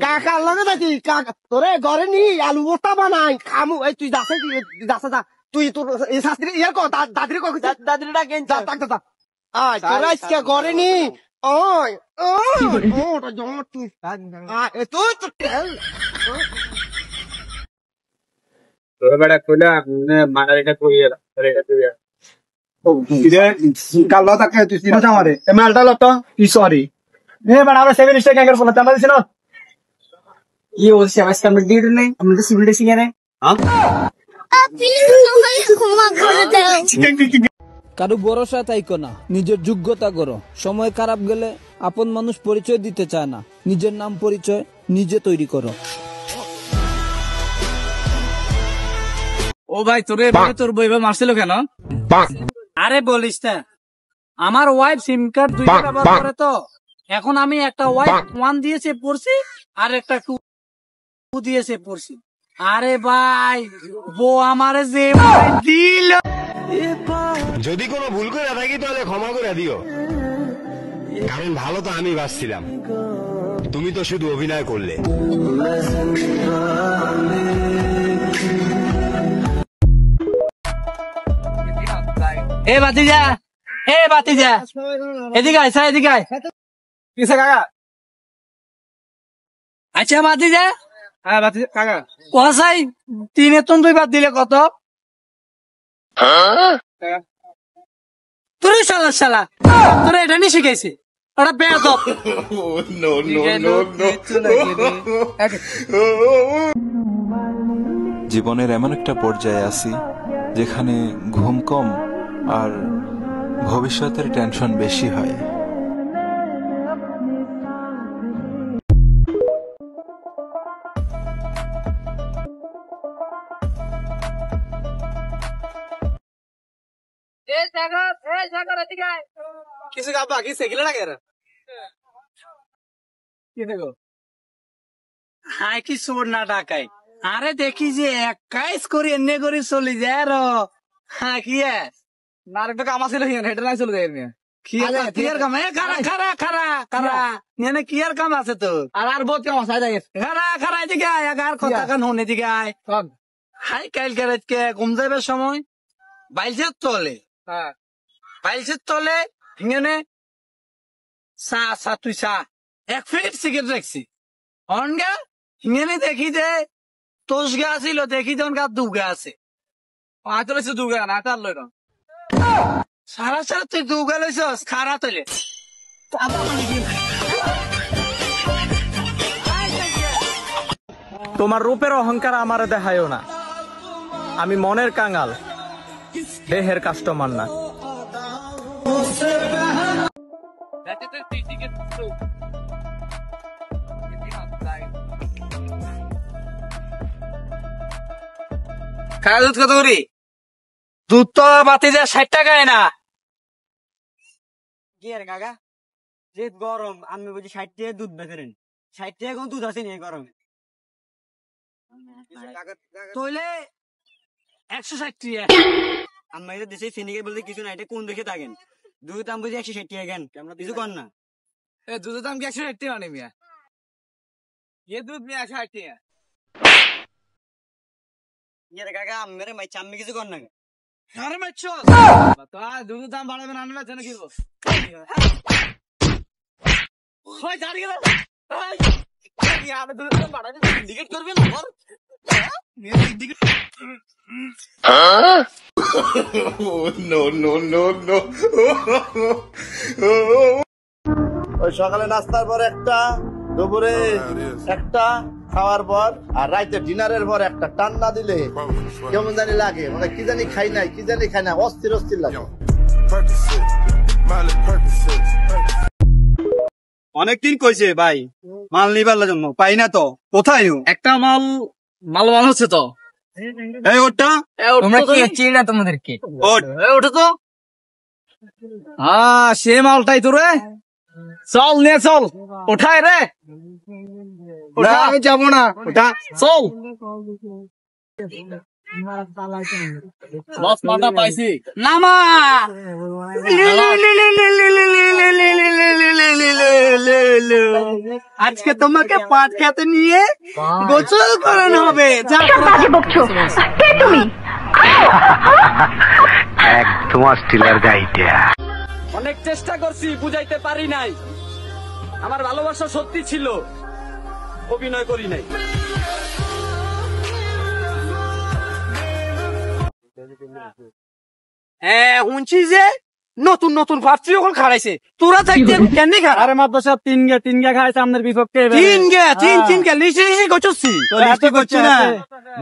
কাকার লগে যাচ্ছি? তোরে ঘরে নি আলু বস্তা বানাই খামু। এই তুই যাচ্ছে যা তুই তোর এই শাস্ত্রী ইয়ে কর দাদির কর দাদিটা কেন আয় তোরা আজকে ঘরে নি। ওই ওটা জমা তুই তুই তোর বেড়া কইলা মানারিটা কইয়া কালো তাকে তুই চিনো আমারে এ মালটা লতো কি সরি এ বেড়া আমরা 7 স্টার গ্যাংয়ের ফোন আমরা দিছি না কি বলছিস আমার স্ক্যামের ডিউটি নেই আমরা তো সিভিল ড্রেসিং এ নেই কারো ভরসা তাইকো না, নিজের যোগ্যতা করো। সময় খারাপ গেলে আপন মানুষ পরিচয় দিতে চায় না, নিজের নাম পরিচয় নিজে তৈরি করো। ও ভাই তোরে তোর বই মারছিল কেন? আরে বলিস না, আমার ওয়াইফ সিম কার্ড দুইটা ব্যবহার করে তো, এখন আমি একটা ওয়াইফ 1 দিয়েছে পড়ছি আর একটা 2 দিয়েছে পড়ছি। আরে ভাই বউ আমারে যে দিল। যদি কোনো ভুল করে থাকি তাহলে ক্ষমা করে দিও, কারণ ভালো তো আমি বাসছিলাম, তুমি তো শুধু অভিনয় করলে। এ বাতিজা, এ বাতিজা, এদিকে আয়, এদিকে আয়। কিসে কাকা? আচ্ছা বাতিজা, হ্যাঁ বাতিজা কাকা। কসাই 3 এর 2 বাদ দিলে কত? তোর শালা তোর এটা নিয়ে শিখাইছে, ওটা বেয়াদব। No, no, no, no. জীবনের এমন একটা পর্যায়ে আছি যেখানে ঘুম কম আর ভবিষ্যতের টেনশন বেশি হয়। কিছু কাপা কি সেগিলে লাগে রে কি দেখো? হাই কি সোর না ডাকাই, আরে দেখি যে 21 করে এনে করে চলে যায় আর হ্যাঁ কি না একটা কাম আছিল হেটা নাই চলে যায় এমনি কিয়ার কাম? খারা খারা খারা খারা এনে কিয়ার কাম আছে তো? আর বহুত কাম আছে যাই খারা খারা এদিকে আয়, আগার কথা কান হন এদিকে আয়। হাই কাইল কে ঘুম যাইবার সময় বাইলছে তলে, হ্যাঁ বাইলছে তলে হিঙেনে চা তুই চা 1 প্যাকেট সিগারেট রাখছি অনগা হিঙেনে দেখি যে তোষ গা ছিল, দেখি যে অনগা দুগা আছে। আয় তো লইছে দুগা না তার লই না সারা সারা তুই দুগা লইছস খারা তলে। তোমার রূপের অহংকার আমারে দেখায়ও না, আমি মনের কাঙ্গাল, দেহের কাস্টমার না। খাওয়া দুধ কত করি? দুধ তো বাতি যা 60 টাকায় না। কি আর কাকা, যে গরম আমি বলছি 60 টাকা দুধ বেচেন, 60 টাকা কোন দুধ আছে নি গরমে? তইলে 160 টাকা। আমি তো দেশে চিনিকে বলতে কিছু না, এটা কোন দেখে থাকেন? দুধের দাম বুঝি 160 টাকা কেন? কিছু কর না। দুধের দাম কি 160 টাকা মানে মিয়া? ये दूध में 160 টাকা। ইয়ার কাকা মেরে মাই চাম্মি কিছু কর না। আরে মাইছো তো দুধের দাম বাড়াবেন আনবে জানো কি গো? ওই দাঁড়িয়ে গেল। এই আমি দুধের দাম বাড়াবেন সিন্ডিকেট করবেন না? No, no, no, no. ওই সকালে নাস্তার পর একটা, দুপুরে একটা, খাওয়ার পর আর রাইতে ডিনারের পর একটা টান্না দিলে কেমন জানি লাগে, মানে কি জানি খাই নাই, কি জানি খাই না, অস্থির অস্থির লাগে। অনেকদিন কইছে ভাই মাল নিবার জন্য, পাই না তো, কোথায় একটা মাল হচ্ছে তো। এই ওটা তোমরা কি চিনি না তোমাদেরকে? ওটা তো সে মালটাই তো রে। চল নে চল, ওঠায় রে, আমি যাবো না, ওটা চল। মালটা পাইছি নামা আজকে তোমাকে পাট খেতে নিয়ে গোসল করানো হবে। একদম অস্ট্রেলিয়ার গাইটা। অনেক চেষ্টা করছি, বুঝাইতে পারি নাই, আমার ভালোবাসা সত্যি ছিল, অভিনয় করি নাই। হ্যাঁ শুনছি যে নতুন নতুন প্রার্থী যখন খারাইছে তোরা থাকতে কেন খারাপ? আরে মাত্র সব তিন গা খাইছে আমাদের বিপক্ষে তিন গে লিস্টি করছি লিস্টি করছি না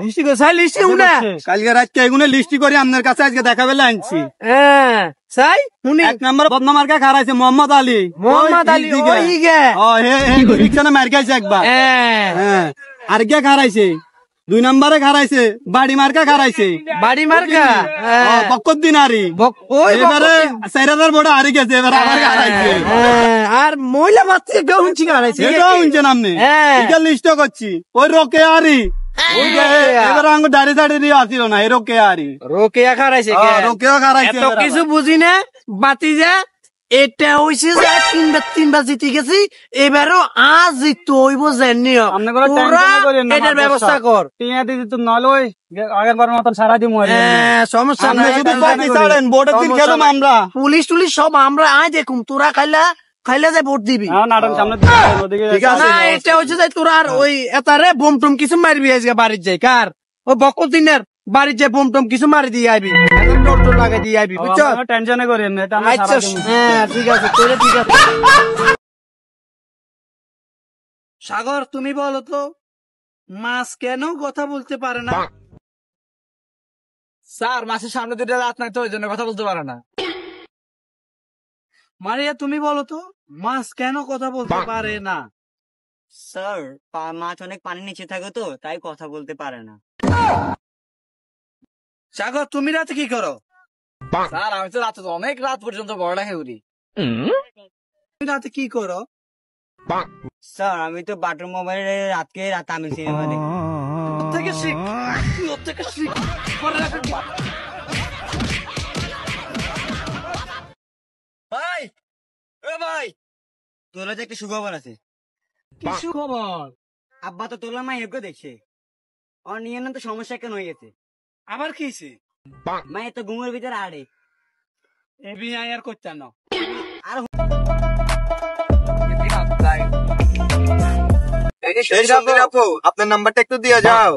লিস্টি করছাই লিস্টি হুনা কালকে রাতকে এগুলো লিস্টি করে আপনার কাছে আজকে দেখা পেলে আনছি। হ্যাঁ সাই শুনি এক নম্বর বদনামার্কা খারাইছে মোহাম্মদ আলী ওই গে রিক্সানে মার খাইছে একবার। হ্যাঁ আর কে খারাইছে 2 নম্বরে খারাইছে বাড়ি মার্কা খারাইছে বাড়ি মার্কা বকত দিনারি এবারে 4000 বড় হারি গেছে এবারে আবার খারাইছে। আর মহিলা মাত্র কেউ শুনছি খারাইছে এটাও শুনছেন আপনি এটা লিস্ট করছি ওই রোকে আরি এবারে আঙ্গ দাড়ি দিয়ে আসিল না এই রোকে আরি রোকেয়া খারাইছে রোকেও খারাইছে এত কিছু বুঝি না বাতি যা এটা হইছে যে তিনবার জিতে গেছি এবারও আজ জিততে হইব জানি এটার ব্যবস্থা কর টিয়া দিদি তো নলই আগের বার মতন সারা দিন সমস্যা নাই শুধু পার্টি ছাড়েন ভোটের দিন খেলুম আমরা পুলিশ টুলিশ সব আমরা আয় দেখুম তোরা খাইলে যে ভোট দিবি না এটা হচ্ছে যে তোরা আর ওই এতারে বোম টুম কিছু মারবি আজকে বাড়ির যাই কার ও বকর দিনের বাড়ির যে বোম টুম কিছু মারি দিয়ে আইবি টোল লাগাই দিয়ে আইবি বুঝছো টেনশনে করি আচ্ছা হ্যাঁ ঠিক আছে তোরে ঠিক আছে। সাগর তুমি বলো তো মাছ কেন কথা বলতে পারে না? স্যার মাছের সামনে দুটো রাত নাই তো ওই জন্য কথা বলতে পারে না। মারিয়া তুমি বলো তো মাছ কেন কথা বলতে পারে না? স্যার মাছ অনেক পানির নিচে থাকে তো তাই কথা বলতে পারে না। সাগর তুমি রাতে কি করো? স্যার আমি তো রাতে অনেক রাত পর্যন্ত পড়ালেখা করি। তুমি রাতে কি করো? স্যার আমি তো বাটর মোবাইলে রাত আমি সিনেমা দেখি। থেকে শিখ থেকে শিখ ভাই ও ভাই তোর যে একটা সুখবর আছে। কি সুখবর? আব্বা তো তোলা মা এগো দেখছে আর নিয়ে না তো সমস্যা কেন হয়ে গেছে। আবার কিছে? মা এত ঘুমের ভিতরে আড়ে এবি আর করতে না আর আপনার নাম্বারটা একটু দিয়ে যাও।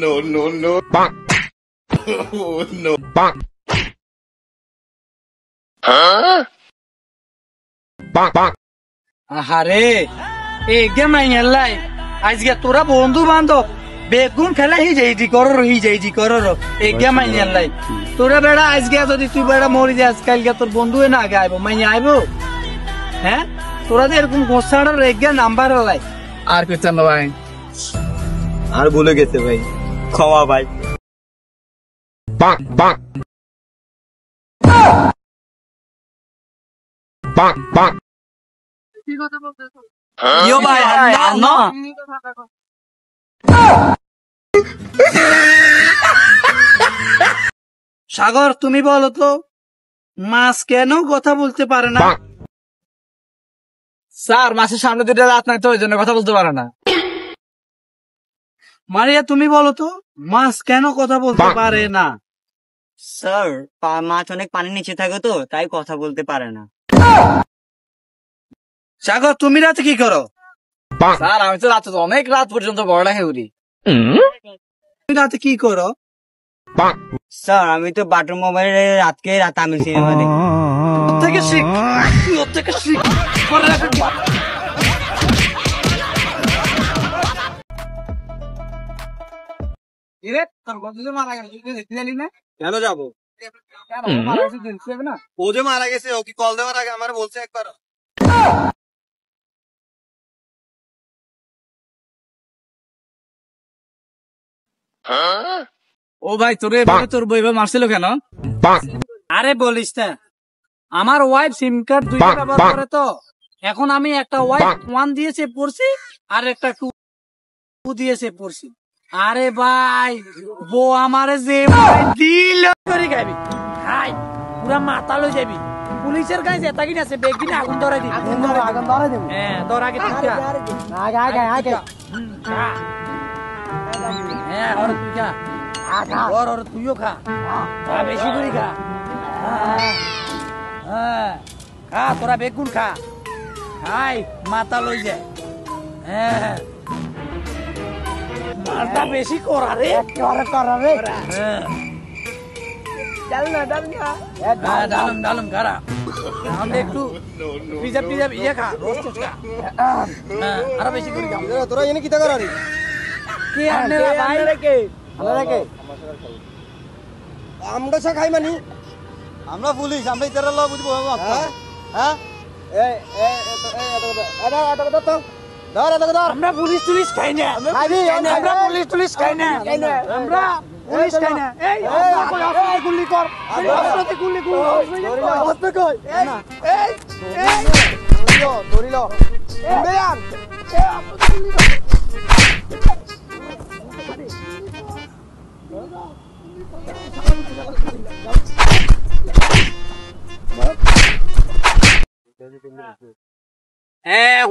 No, no, no. Oh, no. আহারে এই গেম আইলাই আজকে তোরা বন্ধু বান্ধব বেগুন খেলা হি যাই করো এই গেম আইলাই তোরা বেড়া আজকে যদি তুই বেড়া মরি যাস কালকে তোর বন্ধু না আগে আইবো মাইনে আইবো। হ্যাঁ তোরা যে এরকম গোসাড়ার এগিয়ে নাম্বার হলাই আর কিছু না ভাই আর ভুলে গেছে ভাই ক্ষমা ভাই। সাগর তুমি বলো তো মাছ কেন কথা বলতে পারে না? স্যার মাছের সামনে দুটো রাত নাই তো ওই জন্য কথা বলতে পারে না। মারিয়া তুমি বলো তো মাছ কেন কথা বলতে পারে না? স্যার মাছ অনেক পানির নিচে থাকে তো তাই কথা বলতে পারে না। সাগর তুমি রাতে কি করো? স্যার আমি তো রাতে অনেক রাত পর্যন্ত পড়ালেখা করি। তুমি রাতে কি করো? স্যার আমি তো বাটর মোবাইলে রাত আমি সিনেমা দেখি। থেকে শিখ থেকে শিখ কেন যাবো? ও যে মারা গেছে ও কি কল দেওয়ার আগে আমার বলছে একবার। ও ভাই তোর বই মারছিল কেন? আরে বলিস না আমার ওয়াইফ সিম কার্ড দুইটা ব্যবহার করে তো এখন আমি একটা ওয়াইফ 1 দিয়েছে পড়ছি আর একটা 2 দিয়েছে পড়ছি। আরে ভাই বউ আমারে যে দিল করে গাবি হাই পুরা মাথা লই যাবি পুলিশের কাছে যেতা কিনা আছে বেগ কিনা আগুন ধরাই দিবি। আগুন ধরাই দিবি হ্যাঁ ধর আগে তুই খা আগে হ্যাঁ আর তুই খা আর তুইও খা বেশি করে খা হ্যাঁ খা তোরা বেগুন খা খাই মাথা লই যায়। হ্যাঁ মালটা বেশি করা রে করা রে ডালম খারা আমাদের একটু পিজা ইয়ে খা রোস্ট খা আরো বেশি করে খাও তোরা এনে কিতা করা রে কি আপনারা ভাই আমরা সা খাই মানি আমরা পুলিশ আমরা ইতারা ল বুঝবো হ্যাঁ আমরা পুলিশ টুলিশ খাই না আমরা পুলিশ টুলিশ খাই না আমরা পুলিশ খাই না এই গুলি কর গুলি ধরিল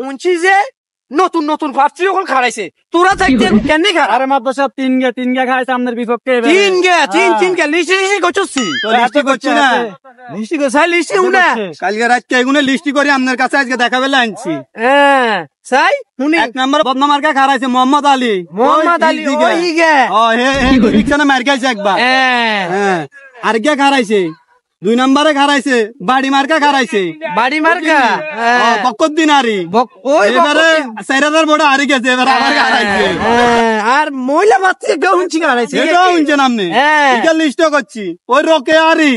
শুনছি যে নতুন নতুন ভাবছি ওখান খারাইছে তোরা থাকতে কেন খারা আরে মাত্র সব তিন গে খাইছে আমাদের বিপক্ষে তিন গে লিস্টি করছি লিস্টি করছি না লিস্টি গোসাই লিস্টি উনা কালকে রাতকে এগুলো লিস্টি করে আপনার কাছে আজকে দেখাবে আনছি সাই শুনি এক নম্বর বদনাম মার্কা খারাইছে মোহাম্মদ আলী ওই গে রিক্সানে মার খাইছে একবার আর কে খারাইছে 2 নম্বরে খারাইছে বাড়ি মার্কা খারাইছে বাড়ি মার্কা বকত দিনারি এবারে 4000 বড় হারি গেছে এবারে আবার খারাইছে আর মহিলা বাচ্চা কেউ হুঁচি খারাইছে এটাও হুঁচেন আপনি এটা লিস্ট করছি ওই রোকে আরি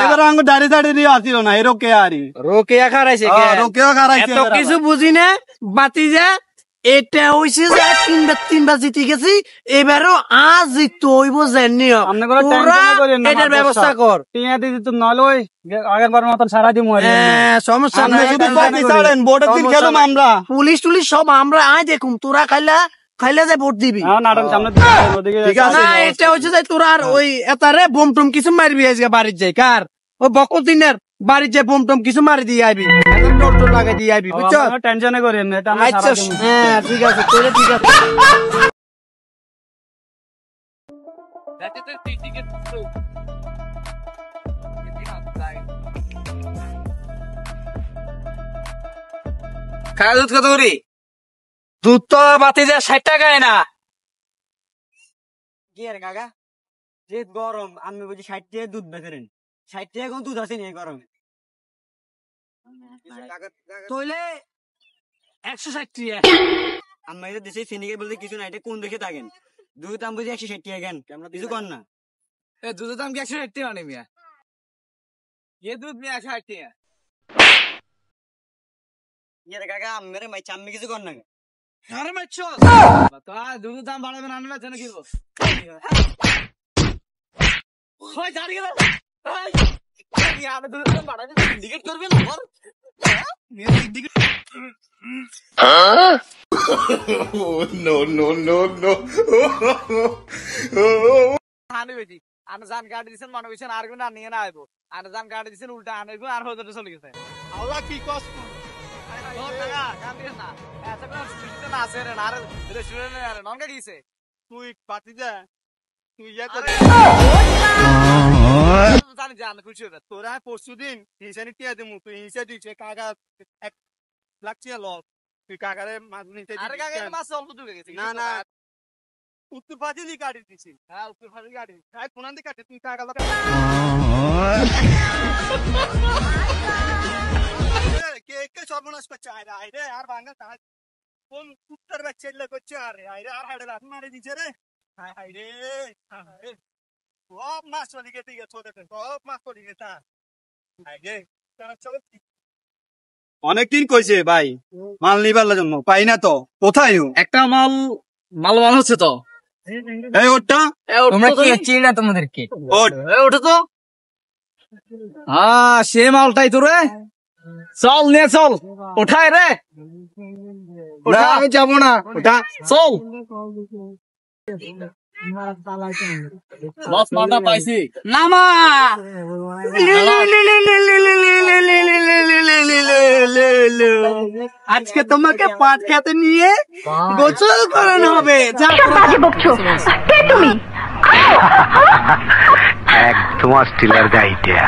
এবারে আঙ্গু দাড়ি দিয়ে আসিল না এই রোকে আরি রোকেয়া খারাইছে রোকেও খারাইছে এত কিছু বুঝি না বাতি যা এটা হইছে যে তিনবার জিতে গেছি এবারও আজ জিততে হইব জানি এটার ব্যবস্থা কর টিয়া দিদি তো নলই আগের বার মতন সারা দিন সমস্যা নাই শুধু পার্টি ছাড়েন ভোটের দিন খেলুম আমরা পুলিশ টুলিশ সব আমরা আয় দেখুম তোরা খাইলে যে ভোট দিবি ঠিক আছে না এটা হচ্ছে যে তোরা আর ওই এতারে বোম টুম কিছু মারবি আজকে বাড়ির যাই কার ও বকল দিনের বাড়ির যে বোম টম কিছু মারি দিয়ে আইবি টোল লাগাই দিয়ে আইবি বুঝছো টেনশনে করি আচ্ছা হ্যাঁ ঠিক আছে তোরে ঠিক আছে খাওয়া দুধ কত করি দুধ তো বাতি যা 60 টাকায় না কি রে কাকা যে গরম আমি বুঝি 60 টাকা দুধ বেচেন 60 টাকা কোন দুধ আছে নি গরমে তোইলে 160 টাকা আমরা এটা দেশে সিনিকে বলতে কিছু না এটা কোন দেখে থাকেন দুধ দাম বুঝি 160 টাকা কেন কিছু কর না এ দুধের দাম কি 160 টাকা মানে মিয়া ये दूध में 160 টাকা ये রে কাকা মেরে মাই চাম্মি কিছু কর না আরে মাইছো তো দুধের দাম বাড়াবে না আনবে জানো কি ওই দাঁড়িয়ে গেল আমি দুধের দাম বাড়াবে সিন্ডিকেট করবে না বল No, no, no, no. আনে বেশি আনে জান গাড়ি দিছেন মনে হইছেন আর কোন নিয়ে না আইবো আনে জান গাড়ি দিছেন উল্টা আনে গো আর হতে চলে গেছে আল্লাহ কি কষ্ট ও টাকা কাম দিছ না এত কোন সিস্টেম না আছে রে না রে রেস্টুরেন্টে আরে নন কা দিছে তুই পাতি যা তুই ইয়া করে জানি জান খুশি হয়ে তোরা পরশুদিন হিসানি টিয়া দেমু তুই হিসা দিছে কাকা 1 লাখ টিয়া লস তুই কাকারে মাছ নিতে আরে কাকা মাছ অল্প ঢুকে গেছে না না উত্তর ফাজিলি গাড়ি দিছি হ্যাঁ উত্তর ফাজি গাড়ি খাই কোনান দি কাটে তুই কাকা কে সর্বনাশ করছে আরে আর ভাঙা তাই কোন কুত্তার বাচ্চা এলে করছে আরে আর হাড়ে রাত মারে দিছে রে হাই রে সব মাছ চলে গেছে সব মাছ চলে গেছে হাই রে চলো অনেকদিন কইছে ভাই মাল নিবার জন্য পাই না তো কোথায় একটা মাল হচ্ছে তো এই ওটা তোমরা কি চিনি না তোমাদেরকে ওটা তো সে মালটাই তো রে চল নে চল ওঠায় রে ওটা আমি যাবো না ওটা চল লস মালটা পাইছি নামা আজকে তোমাকে পাট খেতে নিয়ে গোসল করানো হবে একদম স্টিলার গাইটা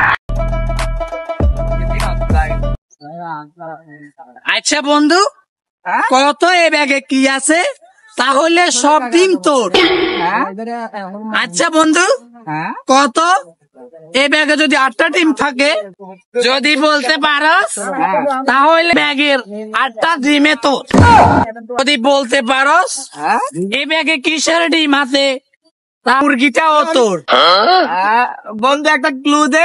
আচ্ছা বন্ধু কত এ ব্যাগে কি আছে তাহলে সব ডিম তোর। আচ্ছা বন্ধু, কত এই ব্যাগে যদি 8টা ডিম থাকে, যদি বলতে পারস তাহলে ব্যাগের 8টা ডিমে তোর। যদি বলতে পারস এই ব্যাগে কিসের ডিম আছে, তা মুরগিটাও তোর। বন্ধু একটা ক্লু দে।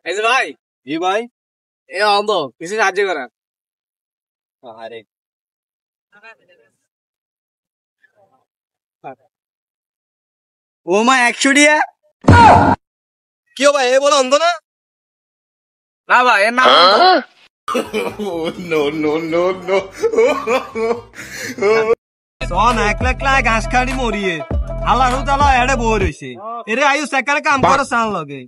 এই যে ভাই, জি ভাই, এ অন্ধ, কিছু সাহায্য করেন। আরে ও মা 100 টিয়া। কি ভাই, এ বলো অন্ধ না? না ভাই, এর নাম অন্ধ। No, no, no, no. সন 1 লাখ লাখ ঘাস খাড়ি মরিয়ে আল্লাহ রুতালা এড়ে বই রইছে। এরে আয়ু সেকারে কাম করে সান লগে।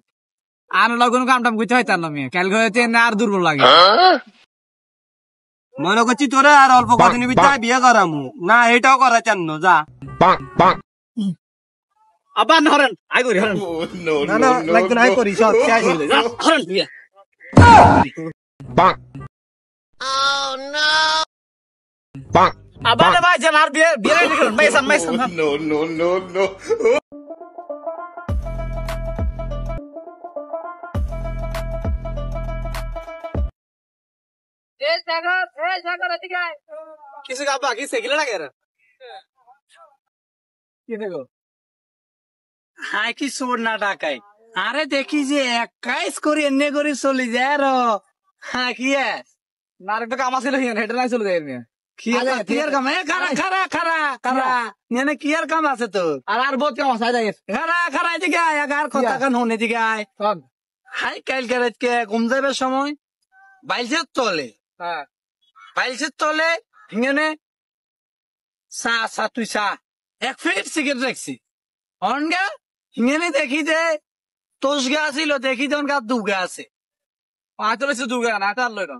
আর লগন কাম টাম কইতে হয় তার নামে, কালকে হইতে না আর দুর্বল লাগে। মনে করছি তোরে আর অল্প কদিনের ভিতরে বিয়ে করামু না, এটাও করা চান না, যা। আবার হরেন, আই করি হরেন। No, না না, no, লাগবে না, আই করি, সব শেষ হয়ে যায়। হরেন বিয়ে। আবার ভাই যেন আর বিয়ে বিয়ে রেডি করুন, মাইসান মাইসান। no, no, no, no. কিছু গাবা কি সেগিলে লাগে রে? কি দেখো? হাই কি সোর না টাকাই, আরে দেখি যে 21 করে এনে করে চলে যায় র। হ্যাঁ কি না একটা কাম আছিল হিয়ান, হেডে নাই চলে যায় নিয়ে। কিয়ার কাম? খারা খারা খারা খারা নেনে কিয়ার কাম আছে তো? আর বহুত কাম আছে যাই। খারা খারা এদিকে আয়, আর কথা কান হন এদিকে আয়। হাই কাল কে ঘুম যাবে সময় বাইলসের তলে, হ্যাঁ বাইলসের তলে হিঙেনে তুই 1 ফিট সিগারেট রাখছি অনগা। হিঙেনে দেখি যে তোষ গা ছিল, দেখি যে অনগা দুগা আছে। হয়তো লইছে দুগা না, তার লই না।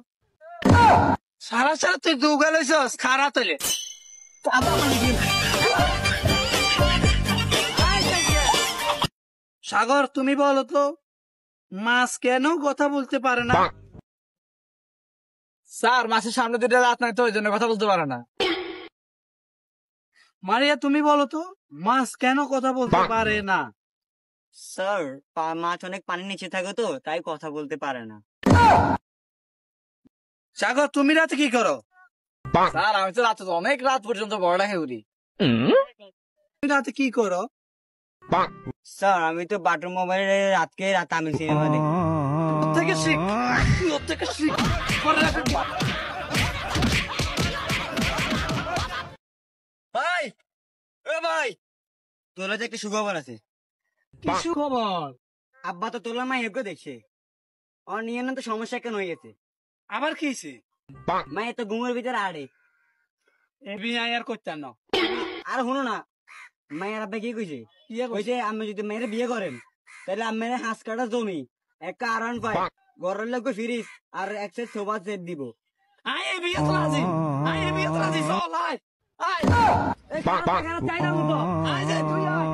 সারা সারা তুই দুগা লইছস খারা তলে। সাগর তুমি বলো তো, মাছ কেন কথা বলতে পারে না? স্যার মাসের সামনে দুটো রাত নাই তো, ওই জন্য কথা বলতে পারে না। মারিয়া তুমি বলো তো, মাছ কেন কথা বলতে পারে না? স্যার, মাছ অনেক পানির নিচে থাকে তো, তাই কথা বলতে পারে না। সাগর তুমি রাতে কি করো? স্যার আমি তো রাতে অনেক রাত পর্যন্ত বড়টা খেউরি। তুমি রাতে কি করো? স্যার আমি তো বাটন মোবাইলে রাতকে তামিল সিনেমা দেখি। থেকে শিখ, ওর থেকে শিখ। ভাই, ও ভাই, তোর যে একটা সুখবর আছে। কি সুখবর? আব্বা তো তোলার মাইকে দেখছে, ওর নিয়ে না তো সমস্যা কেন হয়ে গেছে। আবার কি হয়েছে? মায়ের তো ঘুমের ভিতরে আড়ে। এ বিয়ে আর করতেন না। আর শুনো না, মায়ের আব্বা কি কইছে? কইছে আমি যদি মেয়ের বিয়ে করেন তাহলে আমার হাঁস কাটা জমি, একটা আরান পাই, ঘরের লোক ফিরিস আর এক সেট সোফা সেট দিব। আয় এ বিয়ে তো রাজি, আয় এ বিয়ে তো রাজি, চল আয় আয়। এই কারণ চাই না মতো আয় যে তুই আয়।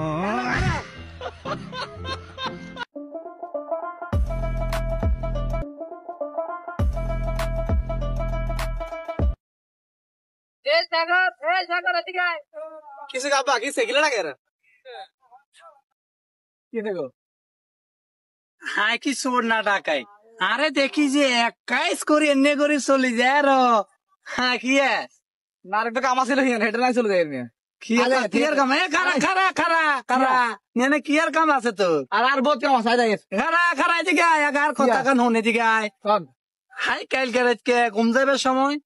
কিছু গাবা কি সেগিলে লাগে রে? কি দেখো? হাই কি সোর না টাকাই, আরে দেখি যে 21 করে এনে করে চলে যায় র। হ্যাঁ কি না একটা কাম আছিল হিয়ান, হেডে নাই চলে যায় নিয়ে। কিয়ার কাম? খারা খারা খারা খারা নেনে কিয়ার কাম আছে তো? আর বহুত কাম আছে যাই। খারা খারা এদিকে আয়, আর কথা কান হন এদিকে আয়। হাই কাল কে ঘুম যাবে সময়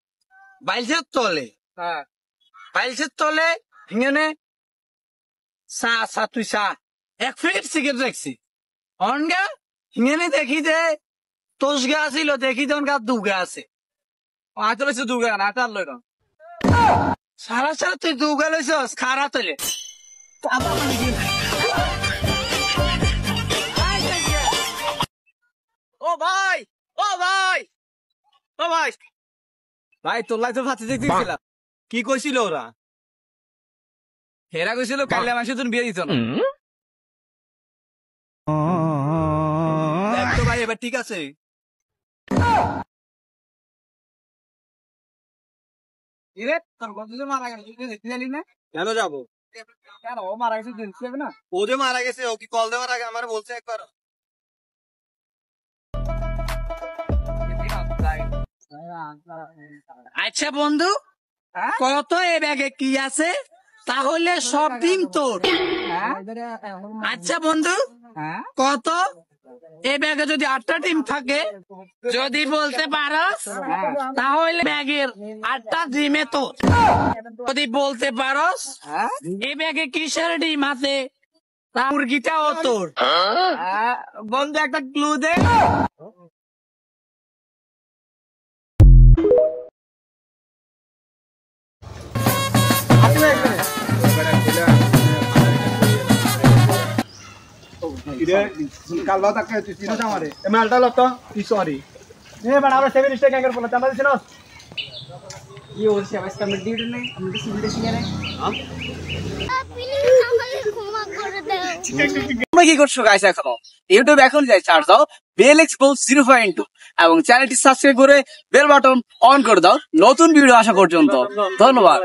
বাইলসের তলে, হ্যাঁ বাইলসের তলে হিঙেনে তুই 1 ফিট সিগারেট রাখছি অনগা। হিঙেনে দেখি যে তোষ গা ছিল, দেখি যে অনগা দুগা আছে। হয়তো লইছে দুগা না, তার লই না। সারা সারা তুই দুগা লইছস খারা তলে। ও ভাই, ও ভাই, ও ভাই, ভাই তোর লাই তো ফাঁসি দেখতে গেছিলাম। কি কইছিল ওরা? হেরা কইছিল কাইলে মাসে তুমি বিয়ে দিত না। দেখ তো ভাই, এবার ঠিক আছে। তোর বন্ধু যে মারা গেল তুই দেখতে জানি না? কেন যাবো? কেন ও মারা গেছে দেখতে যাবে না? ও যে মারা গেছে ও কি কল দেওয়ার আগে আমার বলছে একবার? আচ্ছা বন্ধু, কত এ ব্যাগে কি আছে? তাহলে সব ডিম তোর। আচ্ছা বন্ধু, কত এ ব্যাগে যদি 8টা ডিম থাকে, যদি বলতে পারস তাহলে ব্যাগের 8টা ডিমে তোর। যদি বলতে পারস এ ব্যাগে কিসের ডিম আছে, তা মুরগিটাও তোর। বন্ধু একটা ক্লু দে। কালবা তাকে তুই চিনোস আমারে মালটা লতো তুই সরি মানে আমরা 7 স্টেক এর বলা আমরা চিনোস কি বলছিস আমার সামনে ডিউটি নেই আমি তো সিভিল শিখে নাই তোমরা কি করছো গাইস? এখনো ইউটিউব এখন যাই চার্জ দাও বেল এক্সপোজ 0.2 এবং চ্যানেলটি সাবস্ক্রাইব করে বেল বাটন অন করে দাও নতুন ভিডিও আসা পর্যন্ত। ধন্যবাদ।